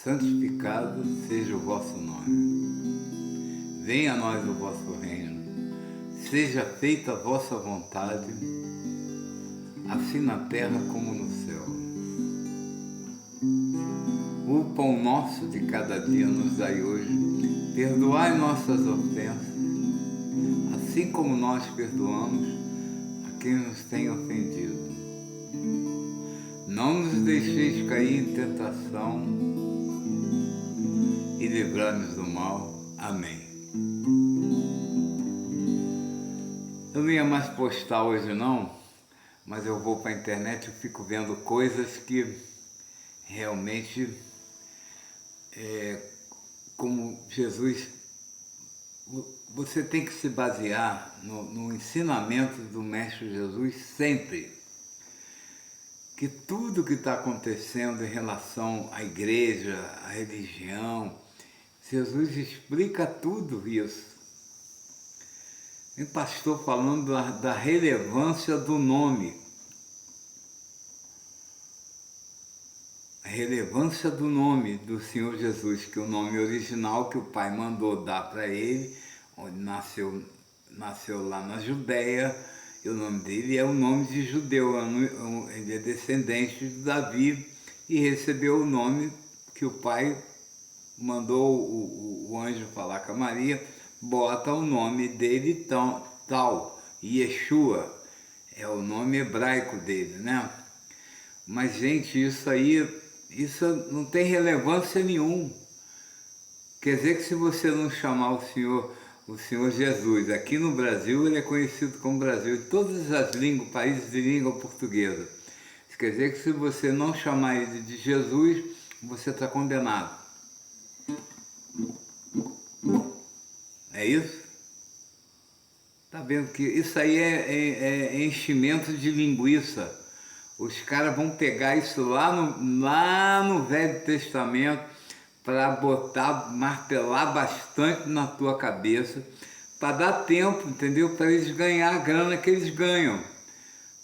santificado seja o vosso nome. Venha a nós o vosso reino. Seja feita a vossa vontade, assim na terra como no céu. O pão nosso de cada dia nos dai hoje. Perdoai nossas ofensas, assim como nós perdoamos a quem nos tem ofendido. Não nos deixeis cair em tentação e livrai-nos do mal. Amém. Eu não ia mais postar hoje não, mas eu vou para a internet e fico vendo coisas que realmente, como Jesus, você tem que se basear no ensinamento do Mestre Jesus sempre. Que tudo que está acontecendo em relação à igreja, à religião, Jesus explica tudo isso. Tem pastor falando da relevância do nome. A relevância do nome do Senhor Jesus, que é o nome original que o Pai mandou dar para ele, onde nasceu lá na Judéia, e o nome dele é o nome de judeu, ele é descendente de Davi e recebeu o nome que o Pai mandou o anjo falar com a Maria, bota o nome dele tal, Yeshua, é o nome hebraico dele, né? Mas, gente, isso não tem relevância nenhuma. Quer dizer que se você não chamar o Senhor Jesus, aqui no Brasil ele é conhecido como Brasil, em todas as países de língua portuguesa. Isso quer dizer que se você não chamar ele de Jesus, você está condenado. É isso? Tá vendo que isso aí é enchimento de linguiça. Os caras vão pegar isso lá no Velho Testamento para botar, martelar bastante na tua cabeça, para dar tempo, entendeu? Para eles ganhar a grana que eles ganham.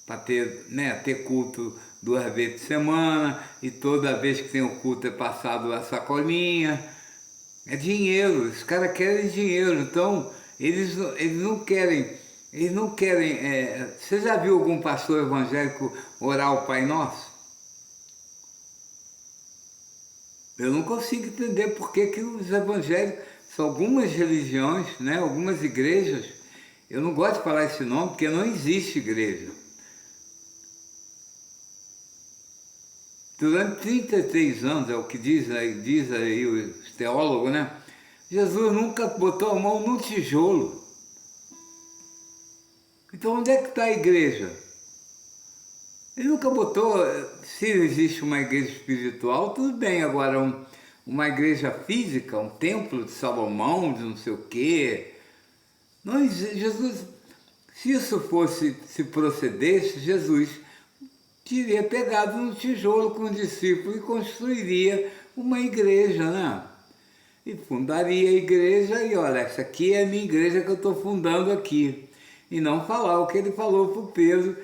Para ter culto 2 vezes por semana, e toda vez que tem o culto é passado a sacolinha. É dinheiro, os caras querem dinheiro, então eles não querem. Você já viu algum pastor evangélico orar o Pai Nosso? Eu não consigo entender por que os evangélicos, são algumas religiões, né, algumas igrejas, eu não gosto de falar esse nome porque não existe igreja. Durante 33 anos, é o que diz aí os teólogos, né? Jesus nunca botou a mão num tijolo. Então onde é que está a igreja? Ele nunca botou, se existe uma igreja espiritual, tudo bem, agora uma igreja física, um templo de Salomão, de não sei o quê. Não existe, Jesus, se isso se procedesse, Jesus teria pegado um tijolo com os discípulos e construiria uma igreja, né? E fundaria a igreja e olha, essa aqui é a minha igreja que eu estou fundando aqui. E não falar o que ele falou para o Pedro,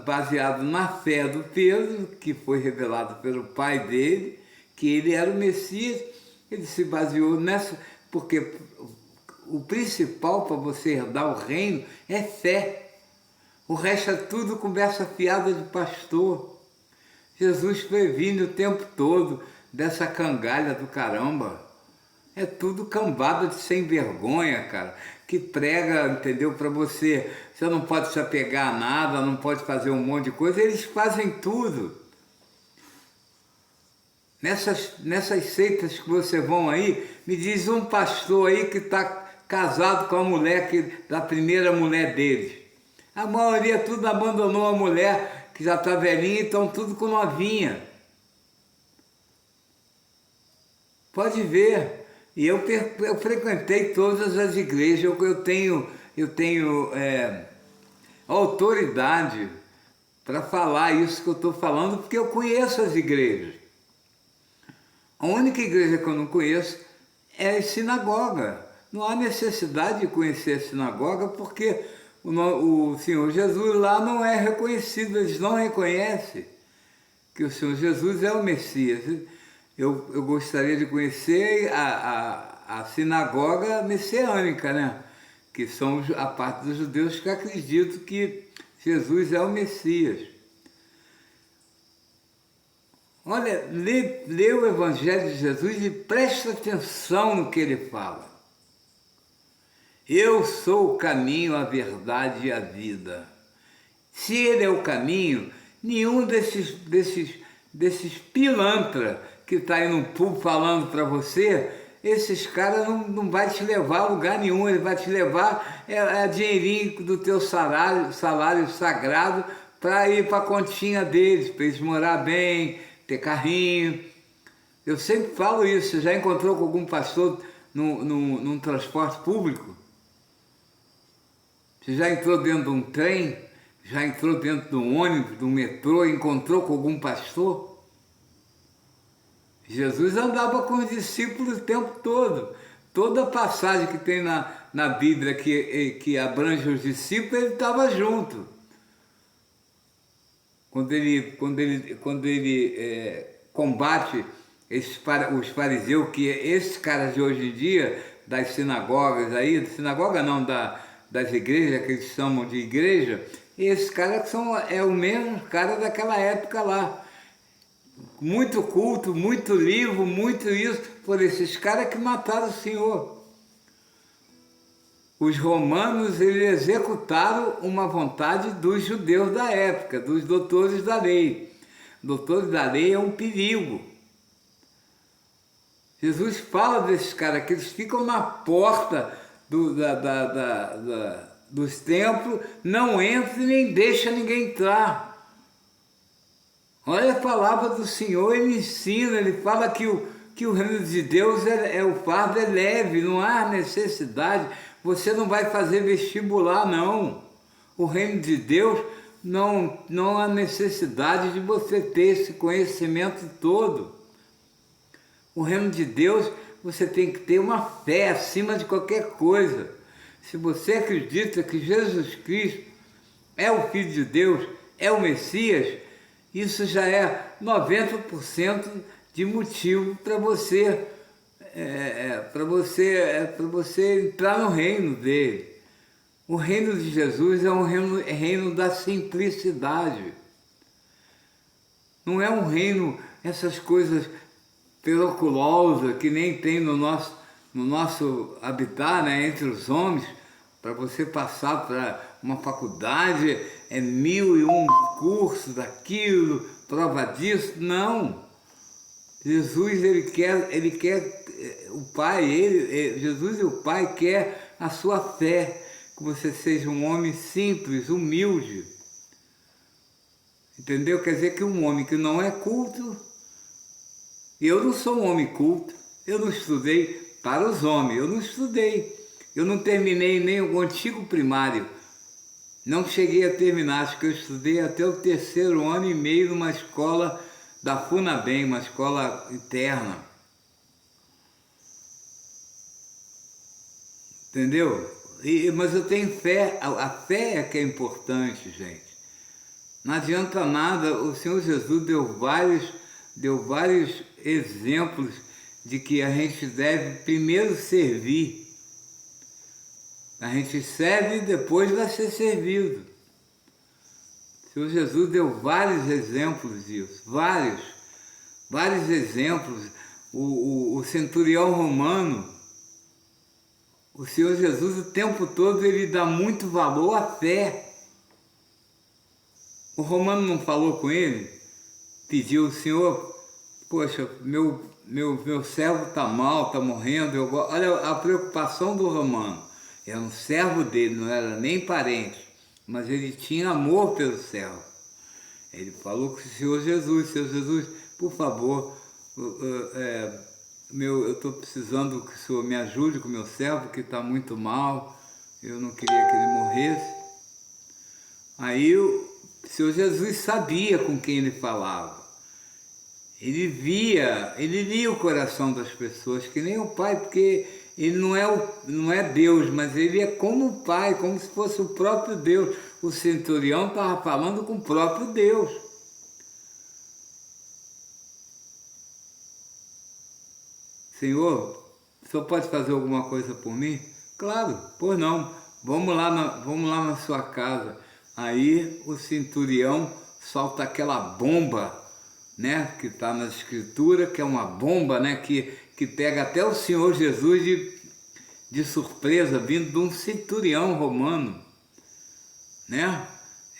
baseado na fé do Pedro, que foi revelado pelo pai dele, que ele era o Messias. Ele se baseou nessa, porque o principal para você herdar o reino é fé. O resto é tudo conversa fiada de pastor. Jesus previne o tempo todo dessa cangalha do caramba. É tudo cambada de sem vergonha, cara, que prega, entendeu, para você não pode se apegar a nada, não pode fazer um monte de coisa, eles fazem tudo. Nessas seitas que você vão aí, me diz um pastor aí que está casado com a mulher da primeira mulher deles. A maioria tudo abandonou a mulher que já está velhinha, então tudo com novinha. Pode ver. E eu frequentei todas as igrejas, eu tenho autoridade para falar isso que eu estou falando, porque eu conheço as igrejas. A única igreja que eu não conheço é a sinagoga. Não há necessidade de conhecer a sinagoga, porque o Senhor Jesus lá não é reconhecido, eles não reconhecem que o Senhor Jesus é o Messias. eu gostaria de conhecer a sinagoga messiânica, né? Que são a parte dos judeus que acreditam que Jesus é o Messias. Olha, lê o Evangelho de Jesus e presta atenção no que ele fala. Eu sou o caminho, a verdade e a vida. Se ele é o caminho, nenhum desses pilantra que está aí no público falando para você, esses caras não vai te levar a lugar nenhum, ele vai te levar a dinheirinho do teu salário sagrado para ir para a continha deles, para eles morar bem, ter carrinho. Eu sempre falo isso. Você já encontrou com algum pastor num transporte público? Você já entrou dentro de um trem? Já entrou dentro de um ônibus, de um metrô, e encontrou com algum pastor? Jesus andava com os discípulos o tempo todo. Toda passagem que tem na Bíblia que abrange os discípulos, ele estava junto. Quando ele combate os fariseus, que esses caras de hoje em dia, das sinagogas aí, sinagoga não, das igrejas, que eles chamam de igreja, esses caras é o mesmo cara daquela época lá. Muito culto, muito livro, muito isso, foram esses caras que mataram o Senhor. Os romanos, eles executaram uma vontade dos judeus da época, dos doutores da lei. Doutores da lei é um perigo. Jesus fala desses caras que eles ficam na porta dos templos, não entram e nem deixa ninguém entrar. Olha a palavra do Senhor, ele ensina, ele fala que o reino de Deus o fardo é leve, não há necessidade, você não vai fazer vestibular não. O reino de Deus não há necessidade de você ter esse conhecimento todo. O reino de Deus, você tem que ter uma fé acima de qualquer coisa. Se você acredita que Jesus Cristo é o Filho de Deus, é o Messias, isso já é 90% de motivo para você entrar no reino dele. O reino de Jesus é um reino da simplicidade. Não é um reino, essas coisas periculosas que nem tem no nosso habitat, né, entre os homens. Para você passar para uma faculdade, 1001 cursos daquilo, prova disso, não. Jesus, ele quer o Pai, Jesus e o Pai quer a sua fé, que você seja um homem simples, humilde. Entendeu? Quer dizer que um homem que não é culto, eu não sou um homem culto, eu não estudei para os homens, eu não estudei. Eu não terminei nem o antigo primário, não cheguei a terminar, acho que eu estudei até o 3º ano e meio numa escola da FUNABEM, uma escola interna. Entendeu? Mas eu tenho fé, a fé é que é importante, gente. Não adianta nada, o Senhor Jesus deu vários exemplos de que a gente deve primeiro servir. A gente serve e depois vai ser servido. O Senhor Jesus deu vários exemplos disso, vários exemplos. O centurião romano, o Senhor Jesus o tempo todo ele dá muito valor à fé. O romano não falou com ele, pediu ao Senhor, poxa, meu servo está mal, está morrendo. Olha a preocupação do romano. Era um servo dele, não era nem parente, mas ele tinha amor pelo servo. Ele falou com o Senhor Jesus, por favor, eu estou precisando que o Senhor me ajude com o meu servo, que está muito mal, eu não queria que ele morresse. Aí o Senhor Jesus sabia com quem ele falava. Ele lia o coração das pessoas, que nem o Pai, porque ele não é Deus, mas ele é como o Pai, como se fosse o próprio Deus. O centurião estava falando com o próprio Deus. Senhor, o senhor pode fazer alguma coisa por mim? Claro, pois não, vamos lá na sua casa. Aí o centurião solta aquela bomba, né, que está na escritura, que é uma bomba, né, que pega até o Senhor Jesus de surpresa, vindo de um centurião romano, né?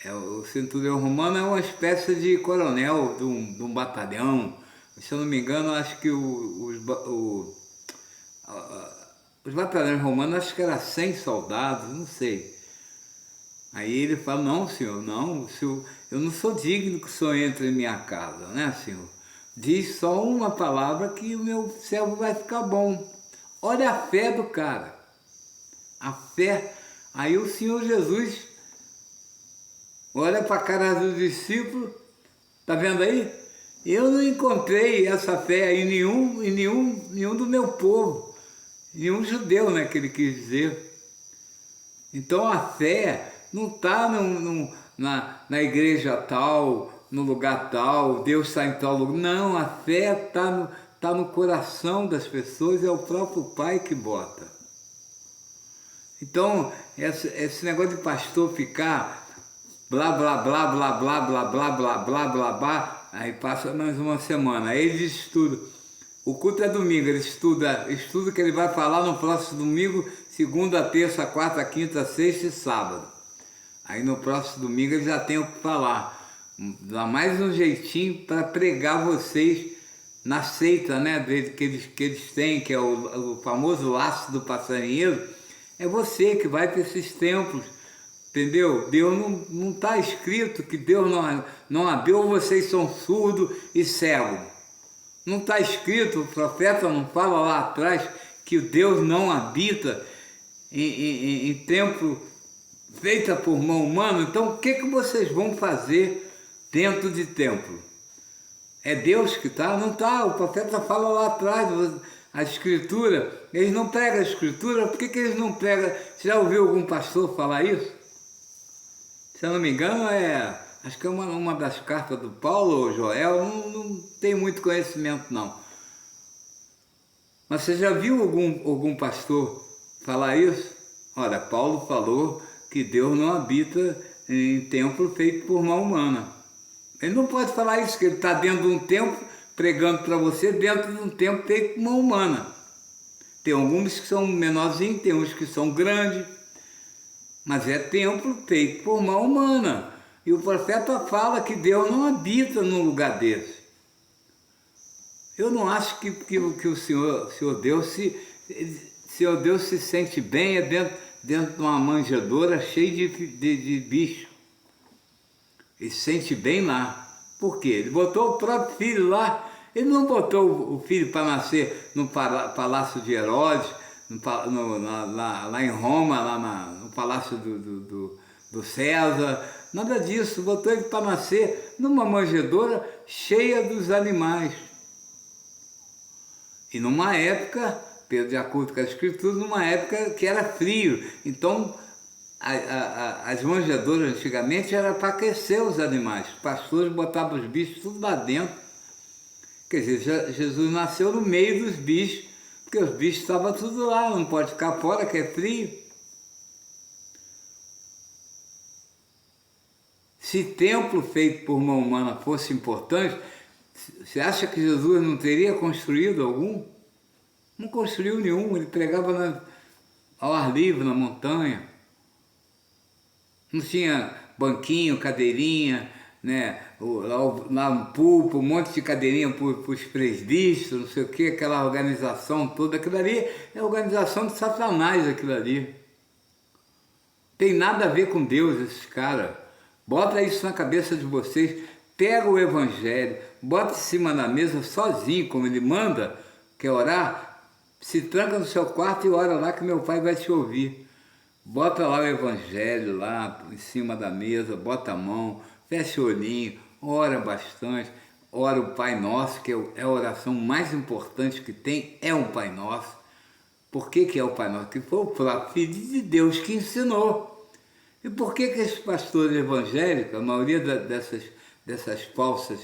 O centurião romano é uma espécie de coronel de um batalhão. Se eu não me engano, acho que os batalhões romanos, acho que era 100 soldados, não sei. Aí ele fala, não, senhor, não, senhor, eu não sou digno que o senhor entre em minha casa, né, senhor? Diz só uma palavra que o meu servo vai ficar bom. Olha a fé do cara, a fé. Aí o Senhor Jesus olha para a cara dos discípulos, tá vendo aí? Eu não encontrei essa fé em nenhum do meu povo, nenhum judeu, né, que ele quis dizer. Então a fé não está na igreja tal, no lugar tal, Deus está em tal lugar. Não, a fé tá no coração das pessoas, é o próprio Pai que bota. Então, esse negócio de pastor ficar blá, blá, blá, blá, blá, blá, blá, blá, blá, blá, blá, aí passa mais uma semana, aí ele estuda. O culto é domingo, ele estuda o que ele vai falar no próximo domingo, segunda, terça, quarta, quinta, sexta e sábado. Aí no próximo domingo ele já tem o que falar. Dá mais um jeitinho para pregar vocês na seita, né, que eles têm, que é o famoso laço do passarinheiro. É você que vai para esses templos, entendeu? Deus não está escrito que Deus não abriu, vocês são surdos e cegos. Não está escrito, o profeta não fala lá atrás que o Deus não habita em templo feita por mão humana. Então o que vocês vão fazer dentro de templo? É Deus que está? Não está, o profeta fala lá atrás, a escritura, eles não pregam a escritura, por que eles não pregam? Você já ouviu algum pastor falar isso? Se eu não me engano, acho que é uma das cartas do Paulo ou Joel, não tem muito conhecimento não. Mas você já viu algum pastor falar isso? Olha, Paulo falou que Deus não habita em templo feito por mão humana. Ele não pode falar isso, que ele está dentro de um templo, pregando para você dentro de um templo feito por mão humana. Tem alguns que são menorzinhos, tem uns que são grandes, mas é templo feito por mão humana. E o profeta fala que Deus não habita num lugar desse. Eu não acho que o Senhor Deus se sente bem dentro de uma manjedoura cheia de bicho. Ele se sente bem lá. Por quê? Ele botou o próprio filho lá. Ele não botou o filho para nascer no palácio de Herodes, lá em Roma, no palácio do César. Nada disso. Botou ele para nascer numa manjedoura cheia dos animais. E numa época, de acordo com a escritura, numa época que era frio. Então, as manjedouras antigamente era para aquecer os animais. Os pastores botavam os bichos tudo lá dentro. Quer dizer, Jesus nasceu no meio dos bichos, porque os bichos estavam tudo lá, não pode ficar fora, que é frio. Se templo feito por mão humana fosse importante, você acha que Jesus não teria construído algum? Não construiu nenhum, ele pregava ao ar livre, na montanha. Não tinha banquinho, cadeirinha, né? Lá um púlpito, um monte de cadeirinha para os presbíteros, não sei o que, aquela organização toda. Aquilo ali é a organização de Satanás, aquilo ali. Tem nada a ver com Deus, esses caras. Bota isso na cabeça de vocês, pega o Evangelho, bota em cima da mesa sozinho, como ele manda, quer orar, se tranca no seu quarto e ora lá que meu pai vai te ouvir. Bota lá o Evangelho lá em cima da mesa, bota a mão, fecha o olhinho, ora bastante, ora o Pai Nosso, que é a oração mais importante que tem, é o Pai Nosso. Por que é o Pai Nosso? Que foi o próprio Filho de Deus que ensinou. E por que esses pastores evangélicos, a maioria dessas falsas,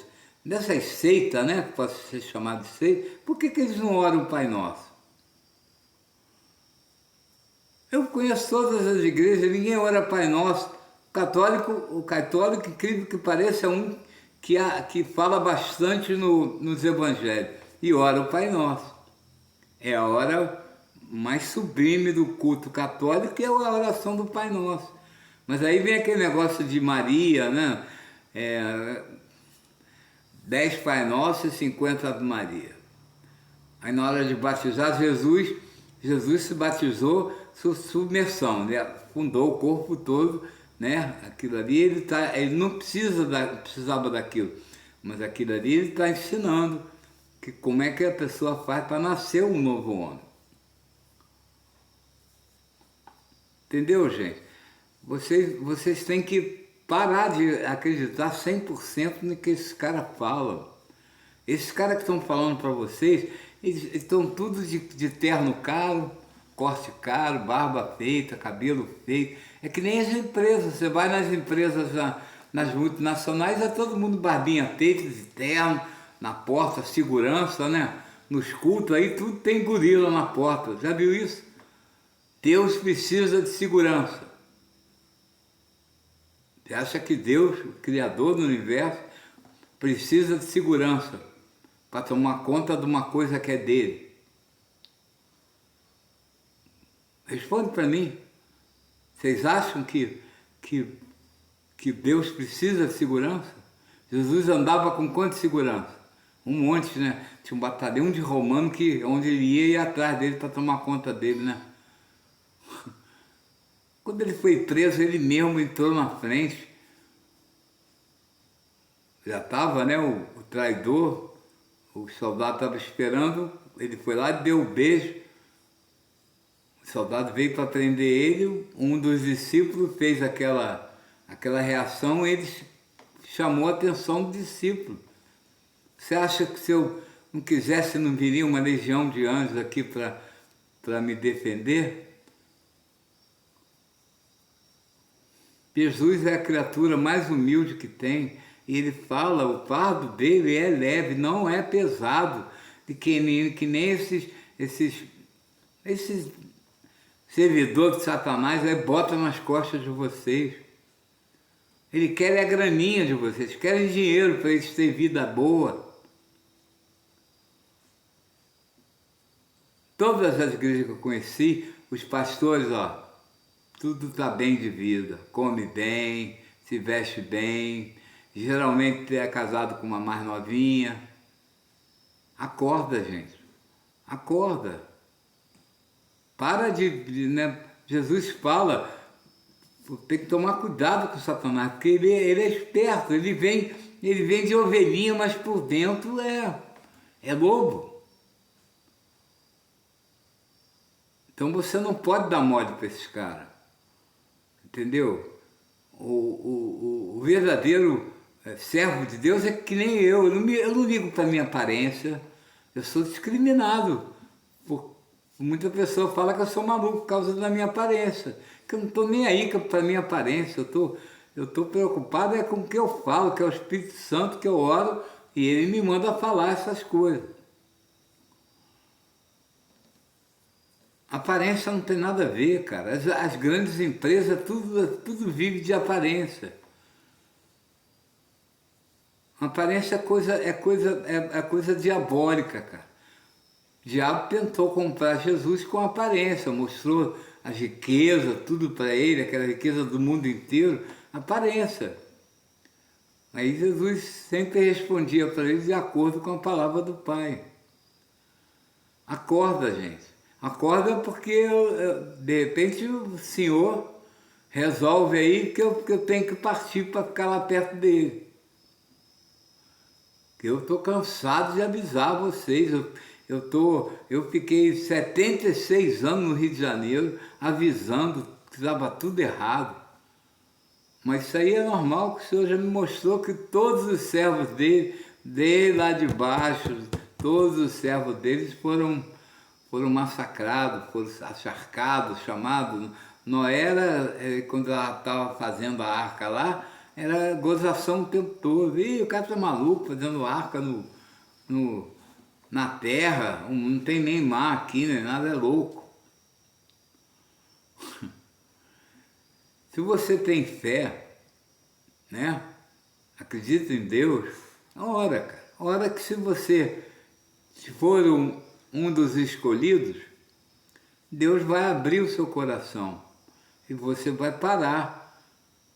dessas seitas, né, que pode ser chamado de seita, por que eles não oram o Pai Nosso? Eu conheço todas as igrejas, ninguém ora Pai Nosso. O católico, incrível que pareça, é um que fala bastante nos evangelhos e ora o Pai Nosso. É a hora mais sublime do culto católico, que é a oração do Pai Nosso. Mas aí vem aquele negócio de Maria, né? 10 Pai Nosso e 50 Ave Maria. Aí na hora de batizar, Jesus se batizou submersão, né? Fundou o corpo todo, né? Aquilo ali, ele não precisava daquilo, mas aquilo ali ele está ensinando que como é que a pessoa faz para nascer um novo homem. Entendeu, gente? Vocês têm que parar de acreditar 100% no que esses caras falam. Esses caras que estão falando para vocês, eles estão tudo de terno caro, corte caro, barba feita, cabelo feito. É que nem as empresas. Você vai nas empresas, nas multinacionais, é todo mundo barbinha feita, de terno, na porta, segurança, né? Nos cultos aí tudo tem gorila na porta. Já viu isso? Deus precisa de segurança. Você acha que Deus, o Criador do universo, precisa de segurança para tomar conta de uma coisa que é dele? Responde para mim. Vocês acham que Deus precisa de segurança? Jesus andava com quanta segurança? Um monte, né? Tinha um batalhão de romano que onde ele ia atrás dele para tomar conta dele, né? Quando ele foi preso, ele mesmo entrou na frente. Já estava, né? O traidor, o soldado estava esperando, ele foi lá e deu um beijo. O soldado veio para prender ele, um dos discípulos fez aquela reação, ele chamou a atenção do discípulo. Você acha que se eu não quisesse, não viria uma legião de anjos aqui para me defender? Jesus é a criatura mais humilde que tem, e ele fala, o fardo dele é leve, não é pesado, que nem esses servidores de Satanás aí botam nas costas de vocês. Ele quer a graninha de vocês, querem dinheiro para eles terem vida boa. Todas as igrejas que eu conheci, os pastores, tudo está bem de vida, come bem, se veste bem, geralmente é casado com uma mais novinha. Acorda, gente, acorda. Para né? Jesus fala, tem que tomar cuidado com o Satanás, porque ele é esperto, ele vem de ovelhinha, mas por dentro é lobo. Então você não pode dar mole para esses caras, entendeu? O verdadeiro servo de Deus é que nem eu não ligo para a minha aparência, eu sou discriminado. Muita pessoa fala que eu sou maluco por causa da minha aparência, que eu não estou nem aí para a minha aparência, eu estou preocupado com o que eu falo, que é o Espírito Santo que eu oro e ele me manda falar essas coisas. Aparência não tem nada a ver, cara. As grandes empresas, tudo vive de aparência. Aparência é coisa diabólica, cara. O diabo tentou comprar Jesus com aparência, mostrou as riquezas, tudo para ele, aquela riqueza do mundo inteiro, aparência. Aí Jesus sempre respondia para ele de acordo com a palavra do Pai. Acorda, gente. Acorda porque de repente o Senhor resolve aí que eu tenho que partir para ficar lá perto dele. Eu estou cansado de avisar vocês. Eu fiquei 76 anos no Rio de Janeiro avisando que estava tudo errado. Mas isso aí é normal, que o Senhor já me mostrou que todos os servos dele lá de baixo, todos os servos deles foram massacrados, foram acharcados, chamados. Noé era, quando ela estava fazendo a arca lá, era gozação o tempo todo. Ih, o cara tá maluco fazendo arca na terra, não tem nem mar aqui, nem nada, é louco. Se você tem fé, né? Acredita em Deus, ora, cara. Ora que se for um dos escolhidos, Deus vai abrir o seu coração e você vai parar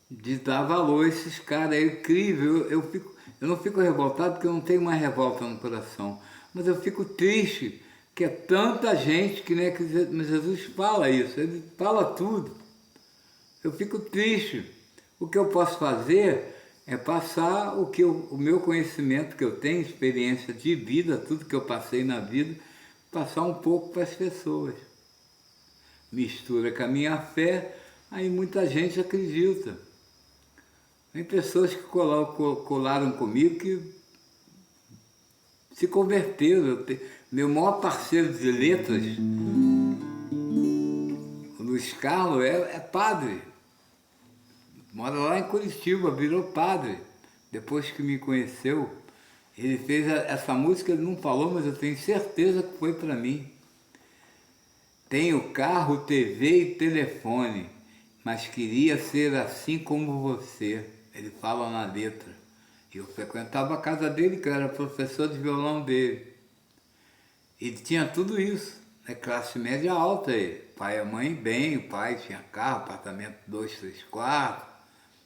de dar valor a esses caras. É incrível. Eu não fico revoltado porque eu não tenho mais revolta no coração, mas eu fico triste que é tanta gente que nem acredita. Mas Jesus fala isso, ele fala tudo. Eu fico triste. O que eu posso fazer é passar o meu conhecimento que eu tenho, experiência de vida, tudo que eu passei na vida, passar um pouco para as pessoas. Mistura com a minha fé, aí muita gente acredita. Tem pessoas que colaram comigo que se converteram. Meu maior parceiro de letras, o Luiz Carlos, é padre. Mora lá em Curitiba, virou padre. Depois que me conheceu, ele fez essa música, ele não falou, mas eu tenho certeza que foi para mim. Tenho carro, TV e telefone, mas queria ser assim como você. Ele fala na letra. Eu frequentava a casa dele, que eu era professor de violão dele. Ele tinha tudo isso, né? Classe média alta ele. Pai e mãe bem, o pai tinha carro, apartamento 2, 3 quartos.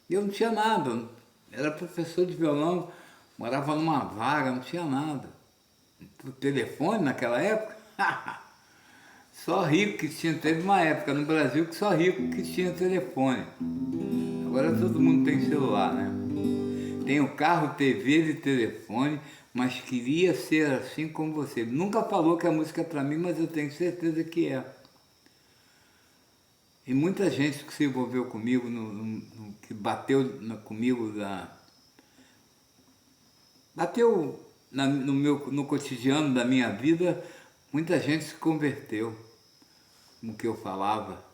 E eu não tinha nada, era professor de violão, morava numa vaga, não tinha nada. O telefone naquela época, só rico que tinha, teve uma época no Brasil que só rico que tinha telefone. Agora todo mundo tem celular, né? Tenho carro, TV e telefone, mas queria ser assim como você. Nunca falou que a música é para mim, mas eu tenho certeza que é. E muita gente que se envolveu comigo, que bateu comigo, bateu no cotidiano da minha vida, muita gente se converteu no que eu falava.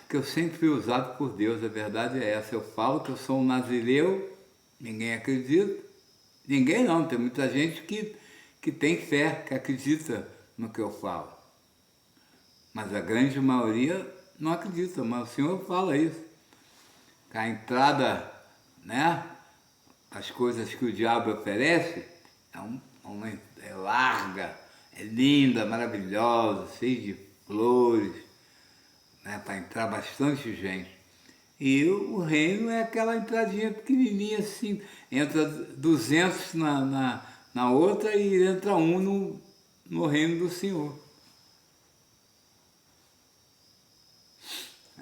Que eu sempre fui usado por Deus, a verdade é essa. Eu falo que eu sou um nazireu, ninguém acredita. Ninguém não, tem muita gente que tem fé, que acredita no que eu falo. Mas a grande maioria não acredita, mas o Senhor fala isso. Que a entrada, né, as coisas que o diabo oferece, é larga, é linda, maravilhosa, cheia de flores, né, para entrar bastante gente. E o reino é aquela entradinha pequenininha assim, entra 200 na outra e entra um no reino do Senhor.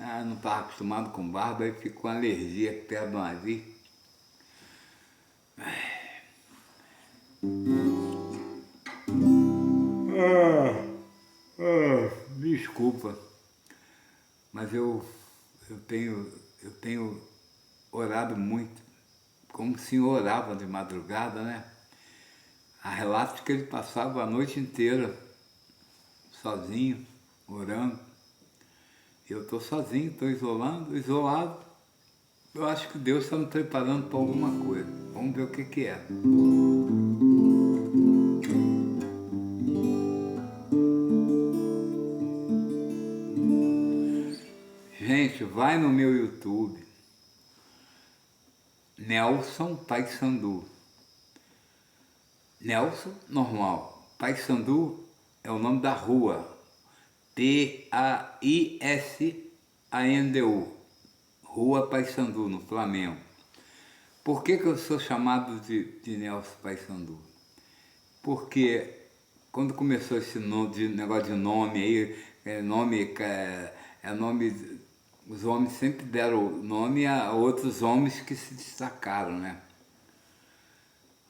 Ah, não estava acostumado com barba, aí ficou com alergia perto do nariz. Desculpa, mas eu tenho orado muito, como o Senhor orava de madrugada, né? Há relatos que ele passava a noite inteira sozinho, orando. Eu estou sozinho, estou isolado. Eu acho que Deus está me preparando para alguma coisa. Vamos ver o que é. Gente, vai no meu YouTube. Nelson Paissandu. Nelson, normal. Paissandu é o nome da rua. Paissandu, Rua Paissandu, no Flamengo. Por que eu sou chamado de Nelson Paissandu? Porque quando começou esse negócio de nome aí, os homens sempre deram nome a outros homens que se destacaram, né?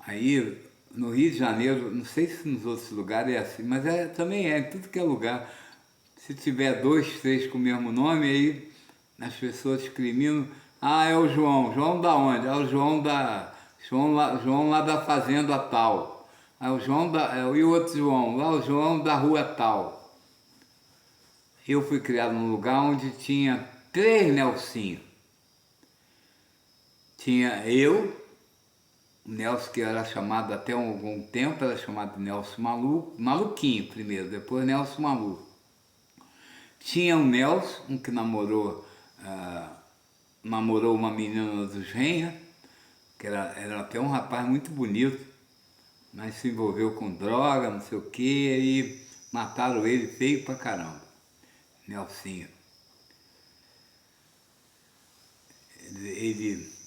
Aí, no Rio de Janeiro, não sei se nos outros lugares é assim, mas também em tudo que é lugar. Se tiver 2, 3 com o mesmo nome, aí as pessoas discriminam. Ah, é o João. João da onde? É o João lá da fazenda tal. É o João e o outro João, lá o João da rua tal. Eu fui criado num lugar onde tinha 3 Nelsinhos. tinha eu, o Nelson, que era chamado até algum tempo, era chamado de Nelson Maluco, Maluquinho primeiro, depois Nelson Maluco. Tinha o Nelson, um que namorou uma menina dos Renha, que era até um rapaz muito bonito, mas se envolveu com droga, não sei o que, e mataram ele feio pra caramba, Nelsinho. Ele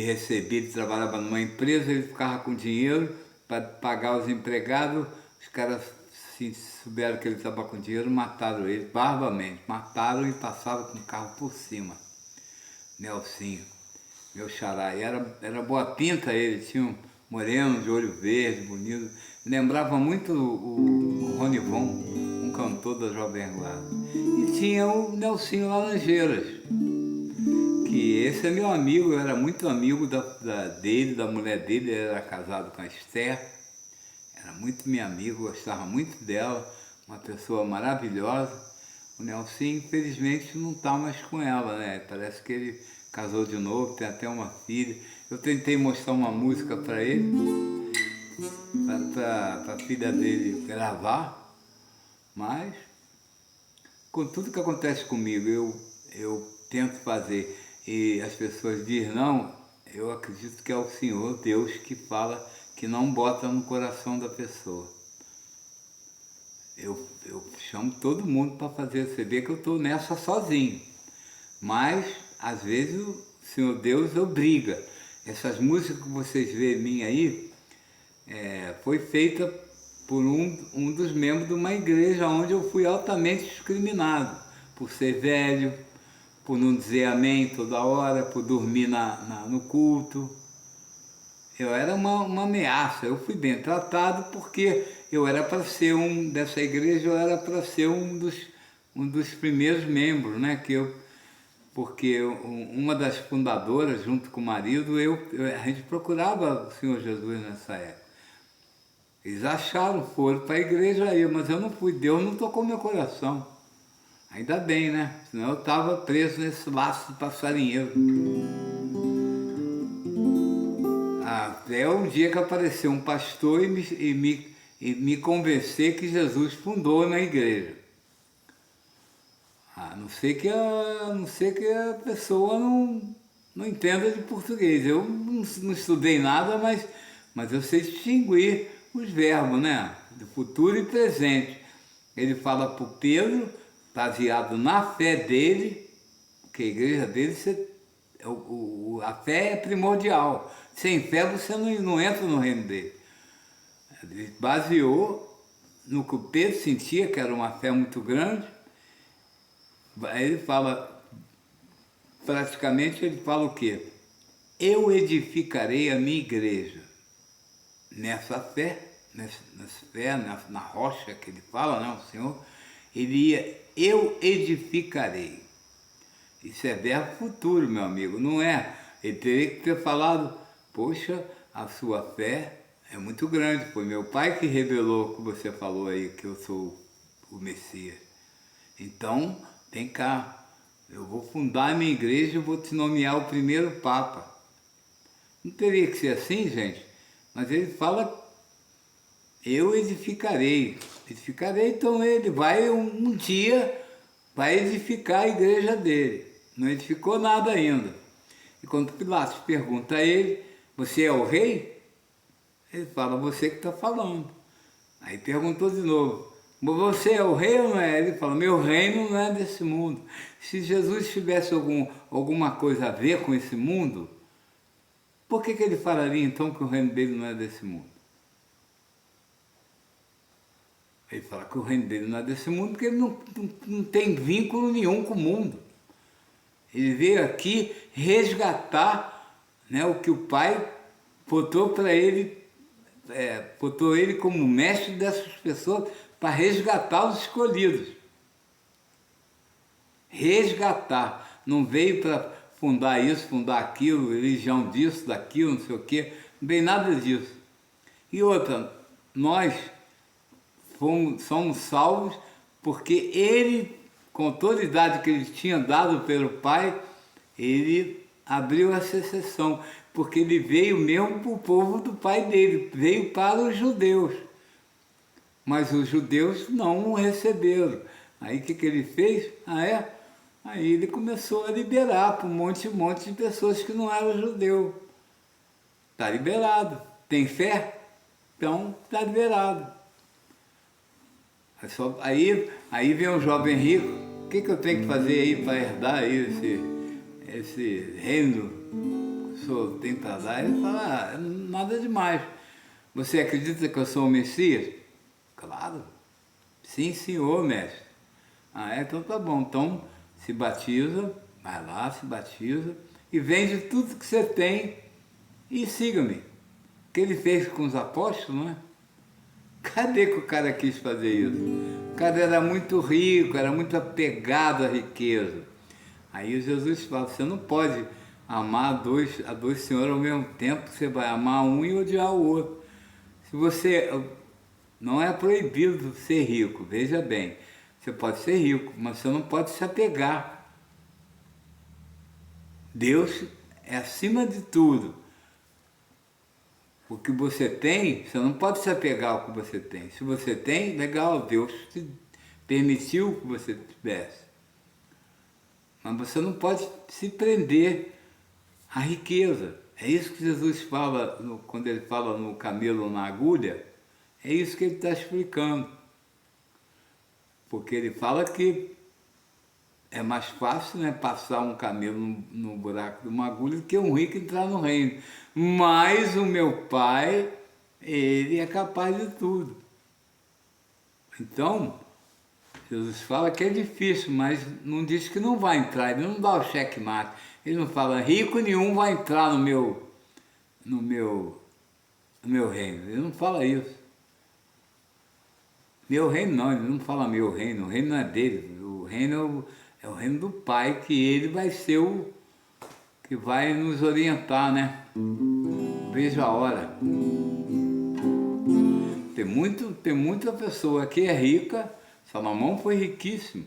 recebia, ele trabalhava numa empresa, ele ficava com dinheiro para pagar os empregados, os caras se souberam que ele estava com dinheiro, mataram ele barbaramente, mataram e passaram com o carro por cima. Nelsinho, meu xará, e era boa pinta ele, tinha um moreno de olho verde, bonito, lembrava muito o Ronivon, um cantor da Jovem Guarda. E tinha o Nelsinho Laranjeiras, que esse é meu amigo, eu era muito amigo dele, da mulher dele, ele era casado com a Esther, era muito meu amigo, gostava muito dela, uma pessoa maravilhosa. O Nelsinho, infelizmente, não está mais com ela, né? Parece que ele casou de novo, tem até uma filha. Eu tentei mostrar uma música para ele, para a filha dele gravar, mas com tudo que acontece comigo, eu tento fazer e as pessoas dizem não, eu acredito que é o Senhor, Deus, que fala, que não bota no coração da pessoa. Eu chamo todo mundo para fazer, você vê que eu estou nessa sozinho, mas às vezes o Senhor Deus obriga. Essas músicas que vocês veem minha aí, foi feita por um dos membros de uma igreja onde eu fui altamente discriminado, por ser velho, por não dizer amém toda hora, por dormir no culto. Eu era uma ameaça, eu fui bem tratado porque eu era para ser dessa igreja, eu era para ser um dos primeiros membros, né? Porque uma das fundadoras, junto com o marido, a gente procurava o Senhor Jesus nessa época. Eles acharam, foram para a igreja aí, mas eu não fui, Deus não tocou meu coração. Ainda bem, né? Senão eu estava preso nesse laço de passarinheiro. Até um dia que apareceu um pastor e me convencer que Jesus fundou na igreja. A não ser que a pessoa não entenda de português. Eu não estudei nada, mas eu sei distinguir os verbos, né? Do futuro e presente. Ele fala para o Pedro, baseado na fé dele, que a igreja dele, a fé é primordial. Sem fé você não entra no reino dele. Ele baseou no que o Pedro sentia, que era uma fé muito grande. Aí ele fala, praticamente ele fala o quê? Eu edificarei a minha igreja. Nessa fé, na rocha que ele fala, né, o Senhor, eu edificarei. Isso é verbo futuro, meu amigo, não é? Ele teria que ter falado, poxa, a sua fé é muito grande, foi meu pai que revelou o que você falou aí, que eu sou o Messias. Então, vem cá, eu vou fundar a minha igreja e vou te nomear o primeiro Papa. Não teria que ser assim, gente? Mas ele fala, eu edificarei. Edificarei, então ele vai um dia, vai edificar a igreja dele. Não edificou nada ainda. E quando Pilatos pergunta a ele, você é o rei? Ele fala, você que está falando. Aí perguntou de novo, você é o rei ou não é? Ele fala, meu reino não é desse mundo. Se Jesus tivesse alguma coisa a ver com esse mundo, por que ele falaria então que o reino dele não é desse mundo? Ele fala que o reino dele não é desse mundo porque ele não tem vínculo nenhum com o mundo. Ele veio aqui resgatar, né, o que o Pai botou para ele, botou ele como mestre dessas pessoas para resgatar os escolhidos. Resgatar. Não veio para fundar isso, fundar aquilo, religião disso, daquilo, não sei o quê. Não veio nada disso. E outra, nós somos salvos porque ele, com a autoridade que ele tinha dado pelo Pai, ele abriu essa exceção, porque ele veio mesmo para o povo do pai dele, veio para os judeus. Mas os judeus não o receberam. Aí o que ele fez? Aí ele começou a liberar para um monte de pessoas que não eram judeu. Está liberado. Tem fé? Então está liberado. Aí vem um jovem rico, o que eu tenho que fazer aí para herdar aí esse reino que o senhor tem para dar? Ele fala, nada demais. Você acredita que eu sou o Messias? Claro. Sim, senhor, mestre. Então tá bom. Então se batiza, vai lá, se batiza e vende tudo que você tem e siga-me. O que ele fez com os apóstolos, não é? Cadê que o cara quis fazer isso? O cara era muito rico, era muito apegado à riqueza. Aí Jesus fala, você não pode amar a dois senhores ao mesmo tempo, você vai amar um e odiar o outro. Se você... Não é proibido ser rico, veja bem. Você pode ser rico, mas você não pode se apegar. Deus é acima de tudo. O que você tem, você não pode se apegar ao que você tem. Se você tem, legal, Deus te permitiu que você tivesse. Mas você não pode se prender à riqueza. É isso que Jesus fala, quando ele fala no camelo na agulha, é isso que ele está explicando. Porque ele fala que é mais fácil, né, passar um camelo no buraco de uma agulha do que um rico entrar no reino. Mas o meu pai, ele é capaz de tudo. Então, Jesus fala que é difícil, mas não diz que não vai entrar, ele não dá o checkmate. Ele não fala, rico nenhum vai entrar no meu reino. Ele não fala isso. Meu reino não, ele não fala meu reino, o reino não é dele, o reino é o reino do Pai, que ele vai ser o que vai nos orientar, né? Veja a hora. Tem muita pessoa que é rica, Salomão foi riquíssimo.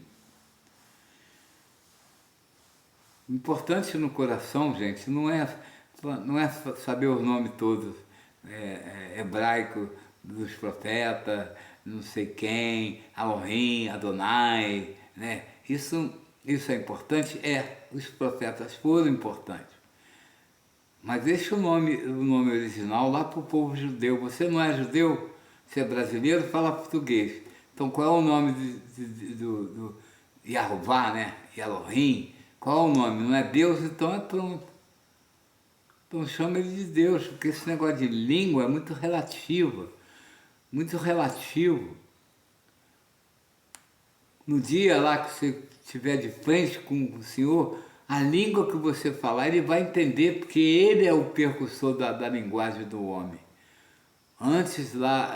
O importante no coração, gente, não é saber os nomes todos hebraicos dos profetas, não sei quem, Elohim, Adonai, né? Isso é importante? Os profetas foram importantes. Mas deixa o nome original lá para o povo judeu. Você não é judeu? Você é brasileiro? Fala português. Então qual é o nome do Yahová, né? Elohim? Qual é o nome? Não é Deus? Então é pronto. Então chama ele de Deus, porque esse negócio de língua é muito relativo. Muito relativo. No dia lá que você estiver de frente com o Senhor, a língua que você falar, ele vai entender, porque ele é o percussor da linguagem do homem. Antes lá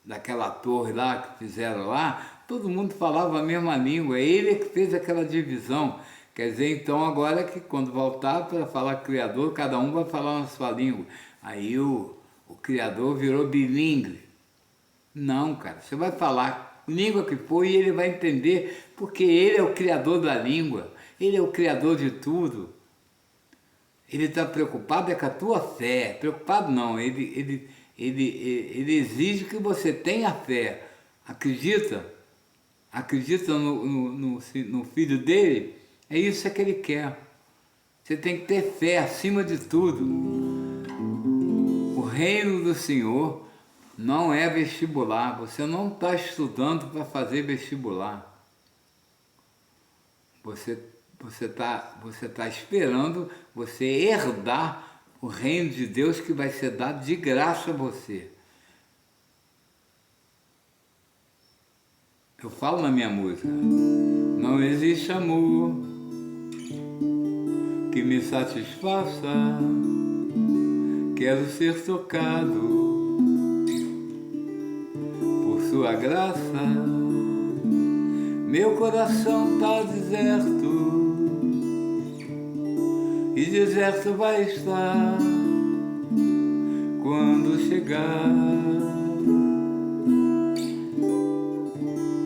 daquela torre lá que fizeram lá, todo mundo falava a mesma língua, ele que fez aquela divisão. Quer dizer, então agora que quando voltar para falar Criador, cada um vai falar na sua língua. Aí o Criador virou bilíngue. Não, cara, você vai falar língua que for e ele vai entender, porque ele é o Criador da língua, ele é o Criador de tudo. Ele está preocupado com a tua fé, preocupado não, ele exige que você tenha fé. Acredita no filho dele, é isso que ele quer. Você tem que ter fé acima de tudo. O reino do Senhor não é vestibular, você não está estudando para fazer vestibular. Você tá esperando você herdar o reino de Deus que vai ser dado de graça a você. Eu falo na minha música, não existe amor que me satisfaça, quero ser tocado por sua graça, meu coração tá deserto, e deserto vai estar quando chegar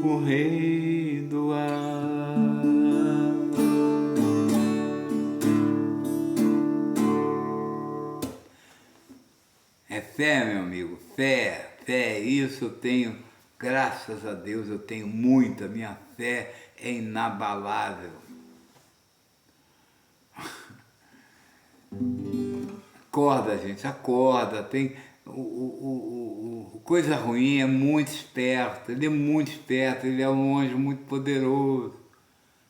o Rei do ar. fé, meu amigo, fé, isso eu tenho, graças a Deus eu tenho muita, minha fé é inabalável. Acorda, gente, acorda, tem... O coisa ruim é muito esperto, ele é muito esperto, ele é um anjo muito poderoso.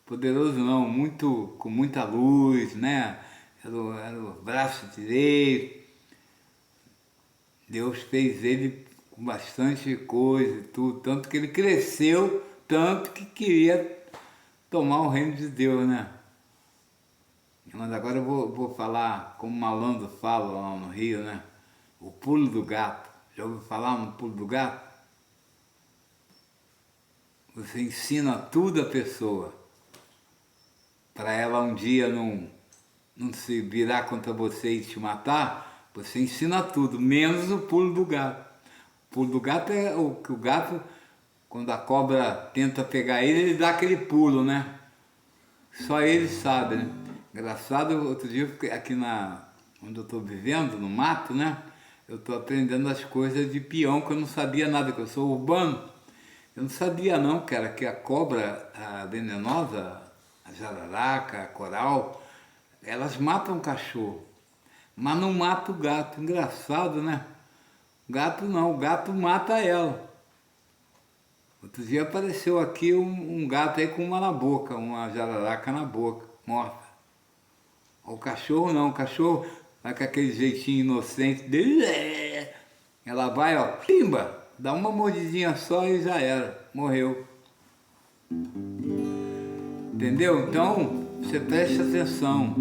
Poderoso não, muito, com muita luz, né? Era o braço direito. Deus fez ele com bastante coisa e tudo, tanto que ele cresceu, tanto que queria tomar o reino de Deus, né? Mas agora eu vou falar como o malandro fala lá no Rio, né? O pulo do gato. Já ouviu falar no pulo do gato? Você ensina tudo a pessoa, para ela um dia não se virar contra você e te matar, você ensina tudo, menos o pulo do gato. O pulo do gato é o que o gato, quando a cobra tenta pegar ele dá aquele pulo, né? Só ele sabe, né? Engraçado, outro dia aqui onde eu estou vivendo, no mato, né? Eu estou aprendendo as coisas de peão, que eu não sabia nada, que eu sou urbano. Eu não sabia não, cara, que a cobra a venenosa, a jararaca, a coral, elas matam o cachorro, mas não matam o gato. Engraçado, né? O gato não, o gato mata ela. Outro dia apareceu aqui um gato aí com uma na boca, uma jararaca na boca, morta. O cachorro não, o cachorro vai com aquele jeitinho inocente dele, ela vai, ó, pimba, dá uma mordidinha só e já era, morreu. Entendeu? Então, você preste atenção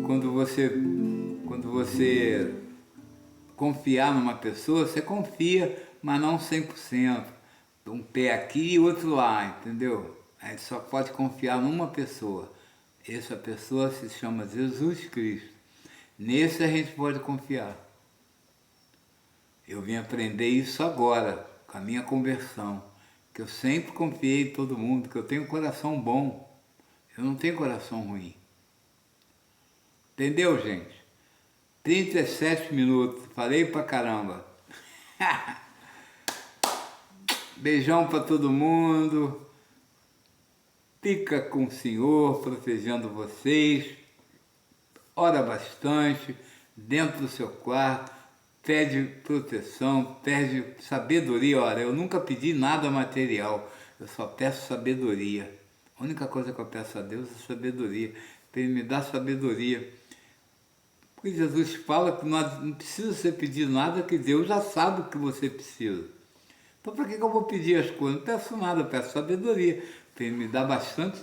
quando você confiar numa pessoa, você confia, mas não 100%. Um pé aqui e outro lá, entendeu? A gente só pode confiar numa pessoa. Essa pessoa se chama Jesus Cristo. Nesse a gente pode confiar. Eu vim aprender isso agora, com a minha conversão, que eu sempre confiei em todo mundo, que eu tenho um coração bom. Eu não tenho coração ruim. Entendeu, gente? 37 minutos, falei pra caramba. Beijão pra todo mundo. Fica com o Senhor, protegendo vocês. Ora bastante, dentro do seu quarto. Pede proteção, pede sabedoria. Olha, eu nunca pedi nada material, eu só peço sabedoria. A única coisa que eu peço a Deus é sabedoria, para Ele me dar sabedoria. Porque Jesus fala que não precisa você pedir nada, que Deus já sabe o que você precisa. Então para que eu vou pedir as coisas? Não peço nada, eu peço sabedoria. Para Ele me dar bastante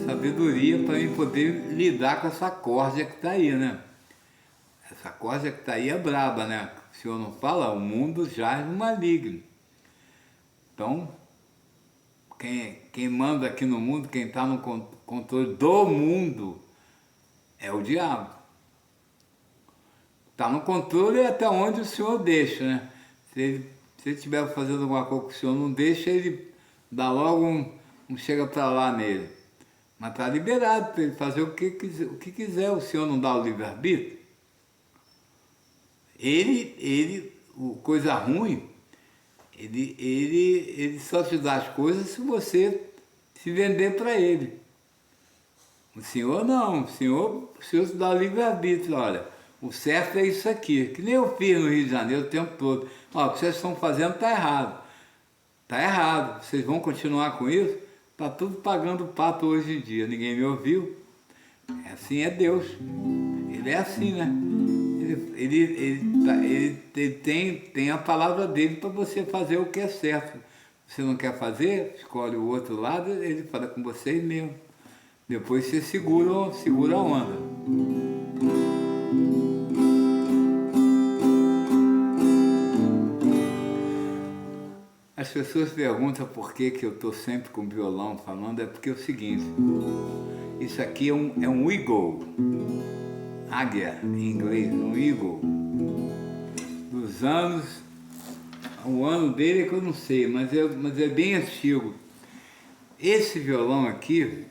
sabedoria para eu poder lidar com essa corda que está aí, né? Essa corda que está aí é braba, né? O Senhor não fala, o mundo jaz no maligno. Então, quem manda aqui no mundo, quem está no controle do mundo, é o diabo. Está no controle até onde o Senhor deixa, né? Se ele estiver fazendo alguma coisa que o Senhor não deixa, ele dá logo um chega para lá nele. Mas está liberado para ele fazer o que quiser, o Senhor não dá o livre-arbítrio. Coisa ruim, ele só te dá as coisas se você se vender para ele. O Senhor não, o Senhor te dá o livre-arbítrio, olha, o certo é isso aqui, que nem eu fiz no Rio de Janeiro o tempo todo. Ó, o que vocês estão fazendo está errado. Está errado, vocês vão continuar com isso? Está tudo pagando pato hoje em dia, ninguém me ouviu. Assim é Deus, Ele é assim, né? Ele tem a palavra dele para você fazer o que é certo. Você não quer fazer, escolhe o outro lado, ele fala com você mesmo. Depois você segura a onda. As pessoas perguntam por que eu estou sempre com o violão falando, é porque é o seguinte, isso aqui é um eagle, águia em inglês, um eagle, dos anos, o ano dele é que eu não sei, mas é bem antigo. Esse violão aqui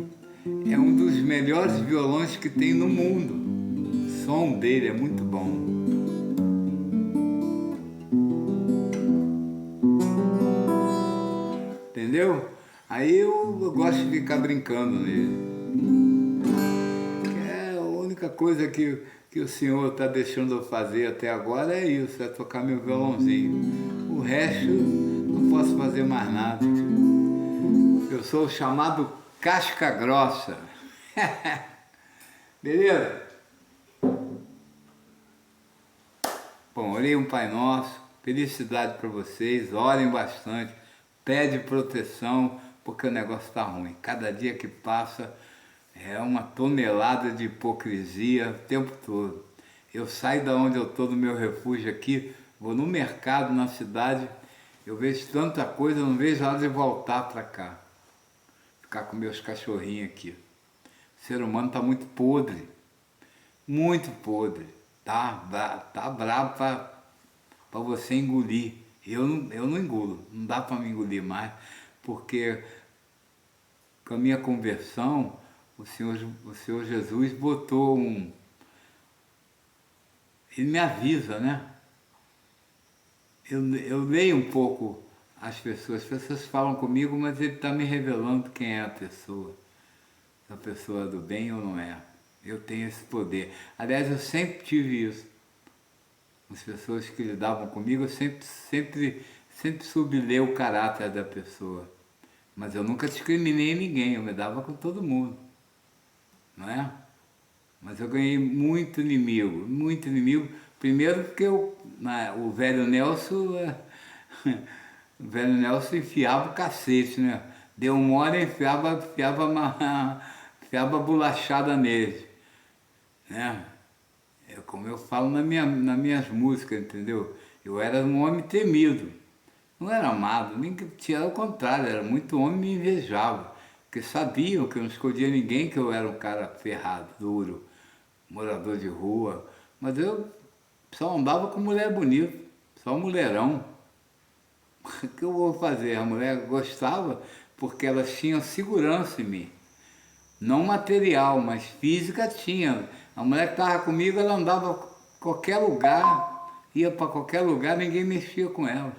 é um dos melhores violões que tem no mundo, o som dele é muito bom. entendeu? Aí eu gosto de ficar brincando nele. É a única coisa que o senhor está deixando eu fazer até agora é isso, é tocar meu violãozinho. O resto, não posso fazer mais nada. Eu sou o chamado casca grossa. Beleza? Bom, orei um Pai Nosso, felicidade para vocês, orem bastante, pede proteção, porque o negócio está ruim. Cada dia que passa é uma tonelada de hipocrisia o tempo todo. Eu saio da onde eu estou, do meu refúgio aqui, vou no mercado, na cidade, eu vejo tanta coisa, eu não vejo a hora de voltar para cá. Ficar com meus cachorrinhos aqui. O ser humano está muito podre. Muito podre. Tá bravo para você engolir. Eu não engulo. Não dá para me engolir mais. Porque com a minha conversão, o Senhor Jesus botou um... Ele me avisa, né? Eu leio um pouco as pessoas falam comigo, mas ele está me revelando quem é a pessoa. Se a pessoa é do bem ou não é. Eu tenho esse poder. Aliás, eu sempre tive isso. As pessoas que lidavam comigo, eu sempre soube ler o caráter da pessoa. Mas eu nunca discriminei ninguém, eu me dava com todo mundo. Não é? Mas eu ganhei muito inimigo, muito inimigo. Primeiro porque o velho Nelson... O velho Nelson enfiava o cacete, né? Deu uma hora e enfiava bolachada nele, né? Como eu falo nas minhas músicas, entendeu? Eu era um homem temido, não era amado, nem que tinha, ao contrário, era muito homem e me invejava, porque sabiam que eu não escondia ninguém, que eu era um cara ferrado, duro, morador de rua, mas eu só andava com mulher bonita, só mulherão. O que eu vou fazer? A mulher gostava porque elas tinham segurança em mim. Não material, mas física tinha. A mulher que estava comigo, ela andava em qualquer lugar, ia para qualquer lugar, ninguém mexia com ela.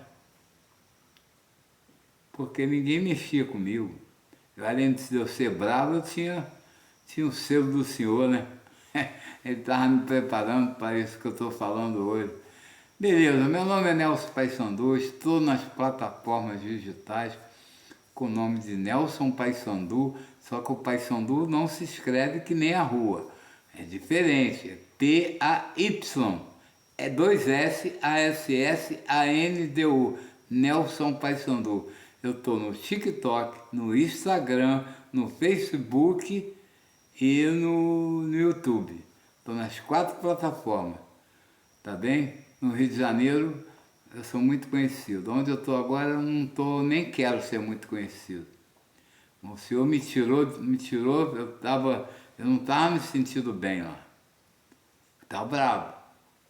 Porque ninguém mexia comigo. Além de eu ser bravo, eu tinha o selo do Senhor, né? Ele estava me preparando para isso que eu estou falando hoje. Beleza, meu nome é Nelson Paissandu, estou nas plataformas digitais com o nome de Nelson Paissandu, só que o Paissandu não se escreve que nem a rua, é diferente, é P-A-Y, é 2 S, A-S-S-A-N-D-U, Nelson Paissandu. Eu estou no TikTok, no Instagram, no Facebook e no YouTube, estou nas 4 plataformas, tá bem? No Rio de Janeiro, eu sou muito conhecido. Onde eu estou agora, eu não estou, nem quero ser muito conhecido. O Senhor me tirou, eu não estava me sentindo bem lá. Estava bravo.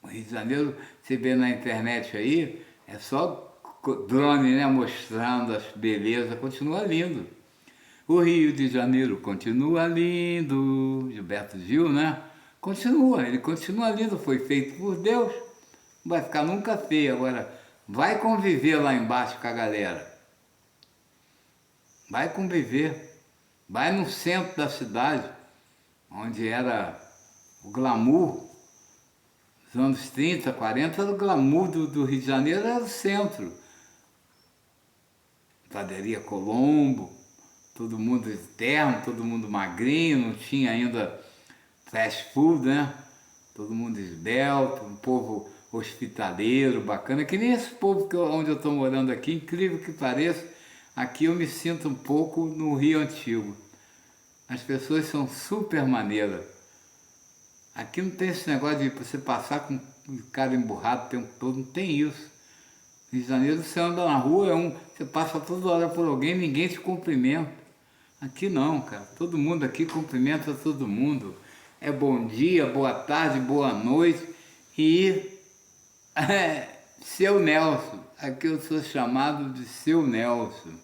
O Rio de Janeiro, você vê na internet aí, é só drone, né, mostrando as belezas, continua lindo. O Rio de Janeiro continua lindo, Gilberto Gil, né? Ele continua lindo, foi feito por Deus. Não vai ficar nunca feio. Agora, vai conviver lá embaixo com a galera. Vai conviver. Vai no centro da cidade, onde era o glamour. Nos anos 30, 40, era o glamour do Rio de Janeiro, era o centro. Padaria Colombo, todo mundo de terno, todo mundo magrinho, não tinha ainda fast food, né? Todo mundo esbelto, um povo hospitaleiro, bacana, que nem esse povo onde eu estou morando aqui, incrível que pareça, aqui eu me sinto um pouco no Rio Antigo. As pessoas são super maneiras. Aqui não tem esse negócio de você passar com o cara emburrado o tempo todo, não tem isso. No Rio de Janeiro você anda na rua, você passa toda hora por alguém, ninguém te cumprimenta. Aqui não, cara, todo mundo aqui cumprimenta todo mundo. É bom dia, boa tarde, boa noite e... Seu Nelson, aqui eu sou chamado de Seu Nelson.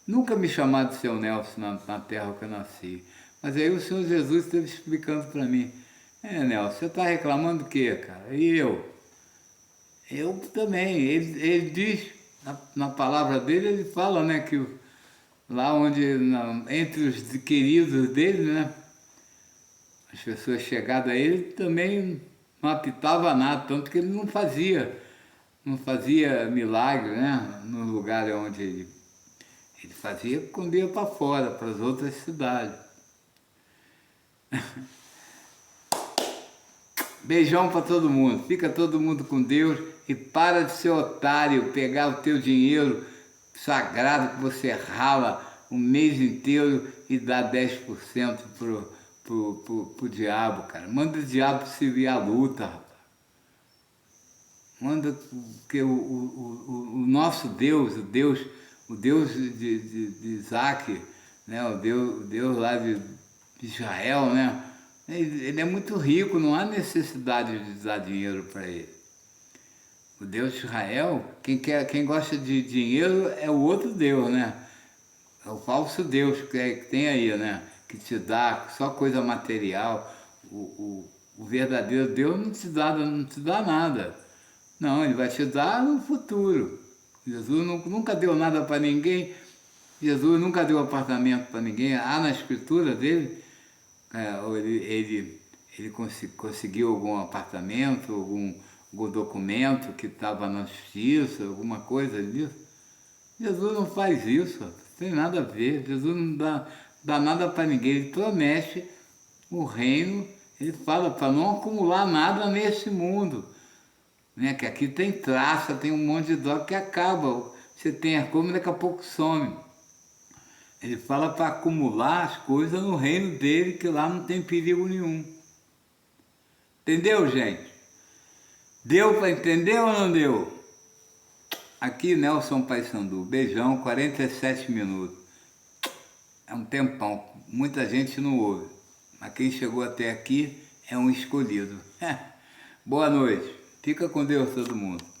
Nunca me chamaram de Seu Nelson na terra que eu nasci. Mas aí o Senhor Jesus esteve explicando para mim. Nelson, você está reclamando do quê, cara? E eu? Eu também. Ele diz na palavra dele ele fala, né, que lá onde, entre os queridos dele, né, as pessoas chegadas a ele também não apitava nada, tanto que ele não fazia milagre, né, no lugar onde ele fazia quando ia para fora, para as outras cidades. Beijão para todo mundo, fica todo mundo com Deus e para de ser otário, pegar o teu dinheiro sagrado que você rala um mês inteiro e dar 10% pro diabo, cara. Manda o diabo servir a luta, rapaz. Manda, porque o nosso Deus, o Deus de Isaac, né? o Deus lá de Israel, né? Ele é muito rico, não há necessidade de dar dinheiro para ele. O Deus de Israel, quem gosta de dinheiro é o outro Deus, né? É o falso Deus que tem aí, né? Que te dá só coisa material. O verdadeiro Deus não te dá nada. Não, ele vai te dar no futuro. Jesus nunca deu nada para ninguém. Jesus nunca deu apartamento para ninguém. Há na escritura dele, ou ele conseguiu algum apartamento, algum documento que estava na justiça, alguma coisa disso. Jesus não faz isso, não tem nada a ver. Jesus não dá nada para ninguém. Ele promete o reino, ele fala para não acumular nada nesse mundo. Né? Que aqui tem traça, tem um monte de droga que acaba. Você tem a como daqui a pouco some. Ele fala para acumular as coisas no reino dele, que lá não tem perigo nenhum. Entendeu, gente? Deu para entender ou não deu? Aqui, Nelson Paissandu, beijão, 47 minutos. É um tempão, muita gente não ouve. Mas quem chegou até aqui é um escolhido. Boa noite, fica com Deus todo mundo.